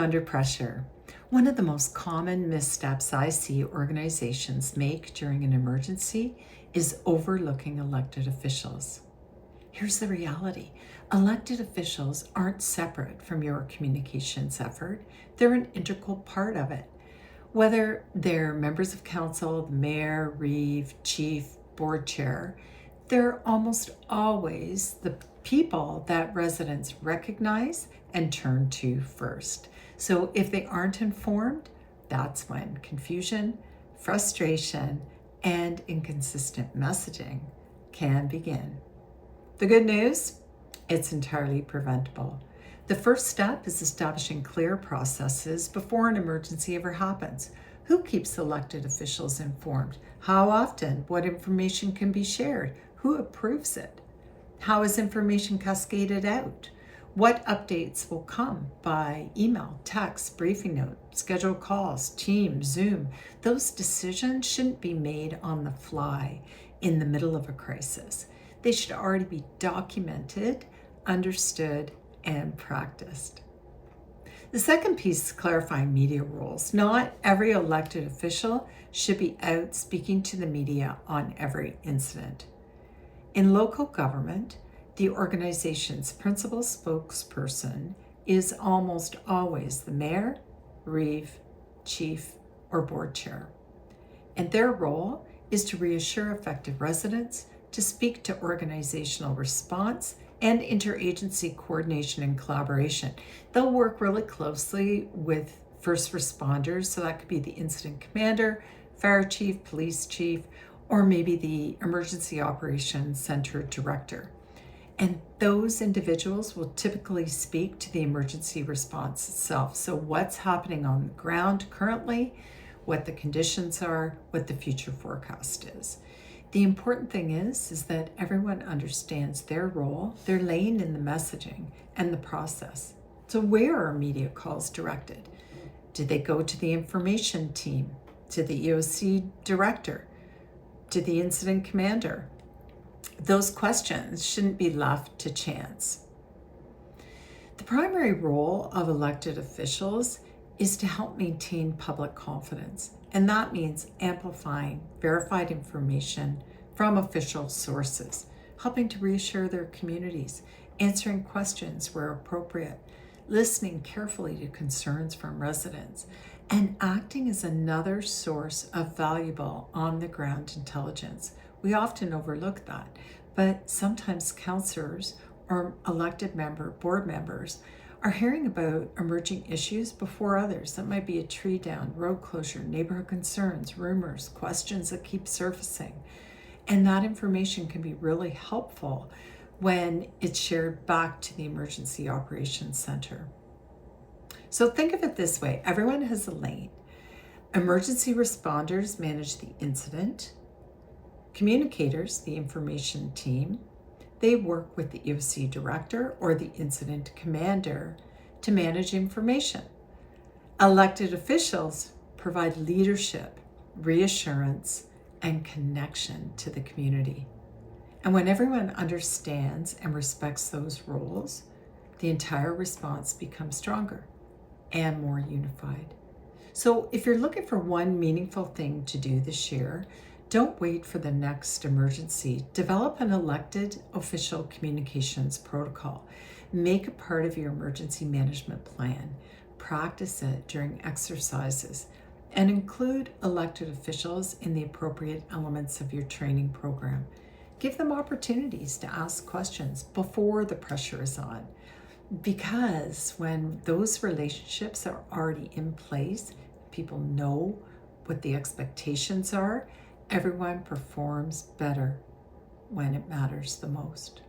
Under Pressure. One of the most common missteps I see organizations make during an emergency is overlooking elected officials. Here's the reality. Elected officials aren't separate from your communications effort. They're an integral part of it. Whether they're members of council, the mayor, reeve, chief, board chair, they're almost always the people that residents recognize and turn to first. So if they aren't informed, that's when confusion, frustration, and inconsistent messaging can begin. The good news, it's entirely preventable. The first step is establishing clear processes before an emergency ever happens. Who keeps elected officials informed? How often? What information can be shared? Who approves it? How is information cascaded out? What updates will come by email, text, briefing note, scheduled calls, Teams, Zoom? Those decisions shouldn't be made on the fly in the middle of a crisis. They should already be documented, understood, and practiced. The second piece is clarifying media roles. Not every elected official should be out speaking to the media on every incident. In local government, the organization's principal spokesperson is almost always the mayor, reeve, chief, or board chair. And their role is to reassure affected residents, to speak to organizational response and interagency coordination and collaboration. They'll work really closely with first responders, so that could be the incident commander, fire chief, police chief, or maybe the emergency operations center director. And those individuals will typically speak to the emergency response itself. So what's happening on the ground currently, what the conditions are, what the future forecast is. The important thing is that everyone understands their role, their lane in the messaging and the process. So where are media calls directed? Do they go to the information team, to the EOC director, to the incident commander? Those questions shouldn't be left to chance. The primary role of elected officials is to help maintain public confidence, and that means amplifying verified information from official sources, helping to reassure their communities, answering questions where appropriate, listening carefully to concerns from residents, and acting as another source of valuable on-the-ground intelligence. We often overlook that, but sometimes councillors or elected board members are hearing about emerging issues before others. That might be a tree down, road closure, neighborhood concerns, rumors, questions that keep surfacing. And that information can be really helpful when it's shared back to the Emergency Operations Center. So think of it this way, everyone has a lane. Emergency responders manage the incident. Communicators, the information team, they work with the EOC director or the incident commander to manage information. Elected officials provide leadership, reassurance, and connection to the community. And when everyone understands and respects those roles, the entire response becomes stronger and more unified. So if you're looking for one meaningful thing to do this year, don't wait for the next emergency. Develop an elected official communications protocol. Make it part of your emergency management plan. Practice it during exercises and include elected officials in the appropriate elements of your training program. Give them opportunities to ask questions before the pressure is on. Because when those relationships are already in place, people know what the expectations are, everyone performs better when it matters the most.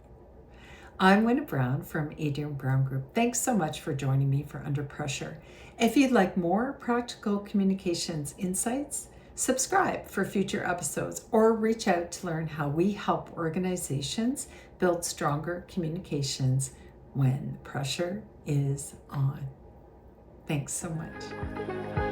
I'm Wynna Brown from Adriane Brown Group. Thanks so much for joining me for Under Pressure. If you'd like more practical communications insights, subscribe for future episodes or reach out to learn how we help organizations build stronger communications when pressure is on. Thanks so much.